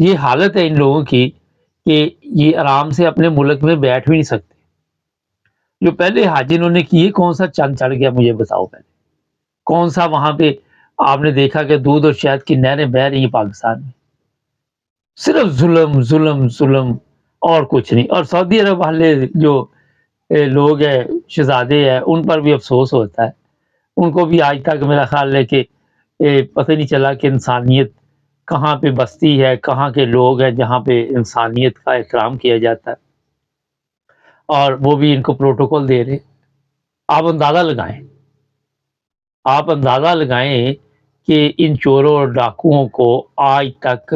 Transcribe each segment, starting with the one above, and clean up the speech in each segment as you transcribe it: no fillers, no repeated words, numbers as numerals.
یہ حالت ہے ان لوگوں کی کہ یہ آرام سے اپنے ملک میں بیٹھ بھی نہیں سکتے. جو پہلے حج انہوں نے کیے کون سا چند چڑھ گیا مجھے بتاؤ پہلے. کون سا وہاں پہ آپ نے دیکھا کہ دودھ اور شہد کی نہریں بہہ رہی ہیں پاکستان میں. صرف ظلم ظلم ظلم اور کچھ نہیں. اور سعودی عرب والے جو لوگ ہیں شہزادے ہیں ان پر بھی افسوس ہوتا ہے. ان کو بھی آج تک میرا خیال ہے کہ پتہ نہیں چلا کہ انسانیت کہاں پہ بستی ہے, کہاں کے لوگ ہیں جہاں پہ انسانیت کا احترام کیا جاتا ہے, اور وہ بھی ان کو پروٹوکول دے رہے. آپ اندازہ لگائیں کہ ان چوروں اور ڈاکوؤں کو آج تک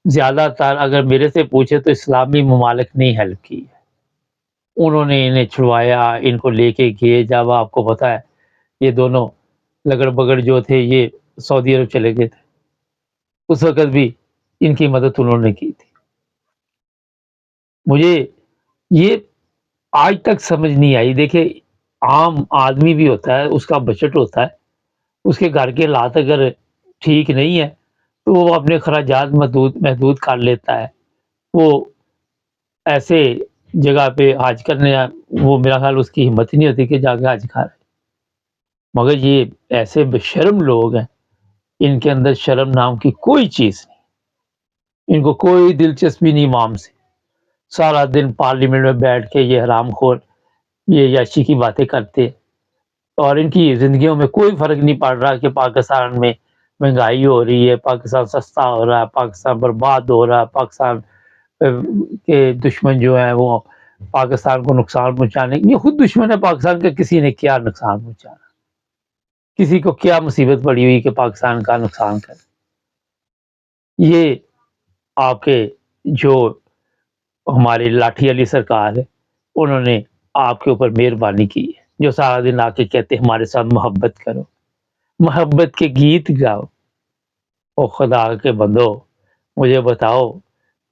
زیادہ تر اگر میرے سے پوچھے تو اسلامی ممالک نے ہیلپ کی ہے. انہوں نے انہیں چھڑوایا, ان کو لے کے گئے. جب آپ کو پتا ہے یہ دونوں لگڑ بگڑ جو تھے یہ سعودی عرب چلے گئے تھے, اس وقت بھی ان کی مدد انہوں نے کی تھی. مجھے یہ آج تک سمجھ نہیں آئی. دیکھیں عام آدمی بھی ہوتا ہے, اس کا بجٹ ہوتا ہے, اس کے گھر کے حالات اگر ٹھیک نہیں ہے تو وہ اپنے اخراجات محدود کر لیتا ہے. وہ ایسے جگہ پہ حج کرنے وہ میرا خیال اس کی ہمت نہیں ہوتی کہ جا کے حج کرے. مگر یہ ایسے بشرم لوگ ہیں, ان کے اندر شرم نام کی کوئی چیز نہیں. ان کو کوئی دلچسپی نہیں عوام سے. سارا دن پارلیمنٹ میں بیٹھ کے یہ حرام خور یہ یاشی کی باتیں کرتے, اور ان کی زندگیوں میں کوئی فرق نہیں پڑ رہا کہ پاکستان میں مہنگائی ہو رہی ہے, پاکستان سستا ہو رہا ہے, پاکستان برباد ہو رہا ہے, پاکستان کے دشمن جو ہیں وہ پاکستان کو نقصان پہنچانے. یہ خود دشمن ہے پاکستان کا. کسی نے کیا نقصان پہنچانا, کسی کو کیا مصیبت پڑی ہوئی کہ پاکستان کا نقصان کرے. یہ آپ کے جو ہماری لاٹھی علی سرکار ہے انہوں نے آپ کے اوپر مہربانی کی ہے, جو سارا دن آ کے کہتے ہمارے ساتھ محبت کرو, محبت کے گیت گاؤ. او خدا کے بندو مجھے بتاؤ,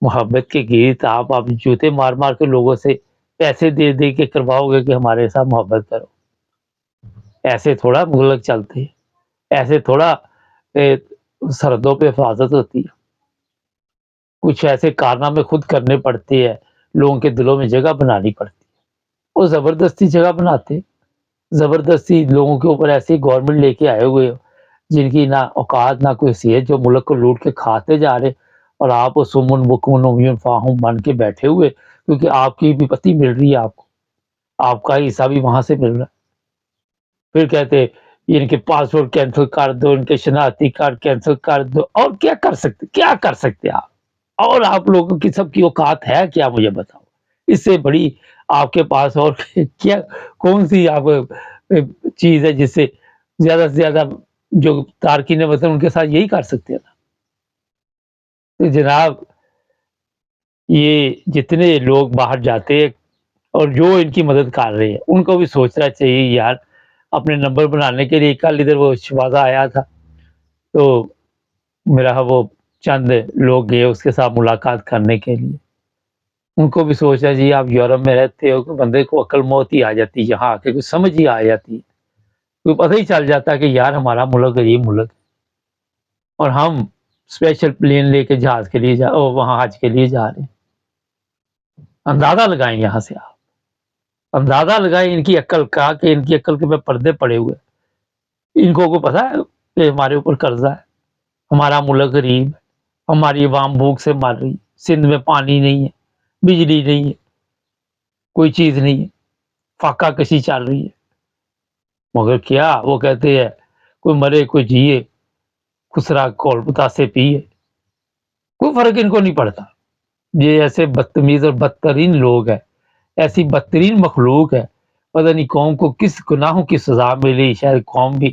محبت کے گیت آپ جوتے مار مار کے لوگوں سے پیسے دے دے کے کرواؤ گے کہ ہمارے ساتھ محبت کرو؟ ایسے تھوڑا ملک چلتے ہیں, ایسے تھوڑا سرحدوں پہ حفاظت ہوتی ہے. کچھ ایسے کارنامے خود کرنے پڑتے ہیں, لوگوں کے دلوں میں جگہ بنانی پڑتی ہے. وہ زبردستی جگہ بناتے, زبردستی لوگوں کے اوپر ایسی گورنمنٹ لے کے آئے ہوئے جن کی نہ اوقات نہ کوئی حیثیت, جو ملک کو لوٹ کے کھاتے جا رہے, اور آپ سمن بکمن عمیون فاہم بن کے بیٹھے ہوئے, کیونکہ آپ کی بھی پتی مل رہی ہے, آپ کو آپ کا حصہ بھی وہاں سے مل رہا ہے. پھر کہتے ان کے پاسپورٹ کینسل کر دو, ان کے شناختی کارڈ کینسل کر دو. اور کیا کر سکتے آپ؟ اور آپ لوگوں کی سب کی اوقات ہے کیا مجھے بتاؤ؟ اس سے بڑی آپ کے پاس اور کیا کون سی آپ چیز ہے جس سے زیادہ سے زیادہ جو تارکین وطن ان کے ساتھ یہی کر سکتے ہیں نا. تو جناب یہ جتنے لوگ باہر جاتے ہیں اور جو ان کی مدد کر رہے ہیں ان کو بھی سوچنا چاہیے یار, اپنے نمبر بنانے کے لیے. کل ادھر وہ شوازہ آیا تھا تو میرا وہ چند لوگ گئے اس کے ساتھ ملاقات کرنے کے لیے. ان کو بھی سوچا جی آپ یورپ میں رہتے ہو, کہ بندے کو عقل موت ہی آ جاتی, یہاں آ کے کچھ سمجھ ہی آ جاتی, کوئی پتہ ہی چل جاتا کہ یار ہمارا ملک غریب ملک ہے, اور ہم اسپیشل پلین لے کے جہاز کے لیے وہاں حج کے لیے جا رہے ہیں. اندازہ لگائیں یہاں سے آپ, اندازہ لگائیں ان کی عقل کا, کہ ان کی عقل کے میں پردے پڑے ہوئے. ان کو پتا ہے کہ ہمارے اوپر قرضہ ہے, ہمارا ملک غریب ہے, ہماری عوام بھوک سے مر رہی, سندھ میں پانی نہیں ہے, بجلی نہیں ہے, کوئی چیز نہیں ہے, فاقہ کشی چل رہی ہے. مگر کیا وہ کہتے ہیں کوئی مرے کوئی جیے, خسرا کول پتاسے پیے, کوئی فرق ان کو نہیں پڑتا. یہ ایسے بدتمیز اور بدترین لوگ ہیں, ایسی بدترین مخلوق ہے. پتہ نہیں قوم کو کس گناہوں کی سزا ملی, شاید قوم بھی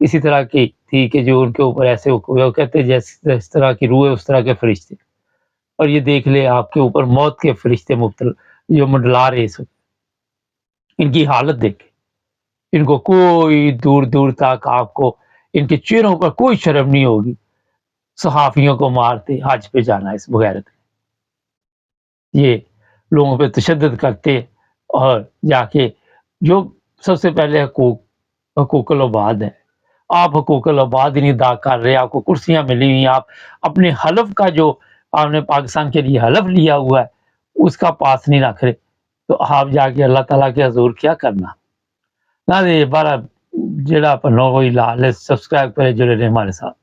اسی طرح کی تھی کہ جو ان کے اوپر ایسے وہ کہتے جس طرح کی روح ہے اس طرح کے فرشتے. اور یہ دیکھ لے آپ کے اوپر موت کے فرشتے مبتلا جو منڈلا رہے اس وقت. ان کی حالت دیکھیں, ان کو کوئی دور دور تک آپ کو ان کے چہروں پر کوئی شرم نہیں ہوگی. صحافیوں کو مارتے, حج پہ جانا اس بغیرت. یہ لوگوں پہ تشدد کرتے, اور جا کے جو سب سے پہلے حقوق العباد ہے, آپ حقوق العباد نہیں ادا کر رہے, آپ کو کرسیاں ملی ہوئی, آپ اپنے حلف کا جو آپ نے پاکستان کے لیے حلف لیا ہوا ہے اس کا پاس نہیں رکھ رہے تو آپ جا کے اللہ تعالیٰ کے حضور کیا کرنا نہ بارہ جڑا پنو کوئی لال سبسکرائب کرے جڑے رہے ہمارے ساتھ.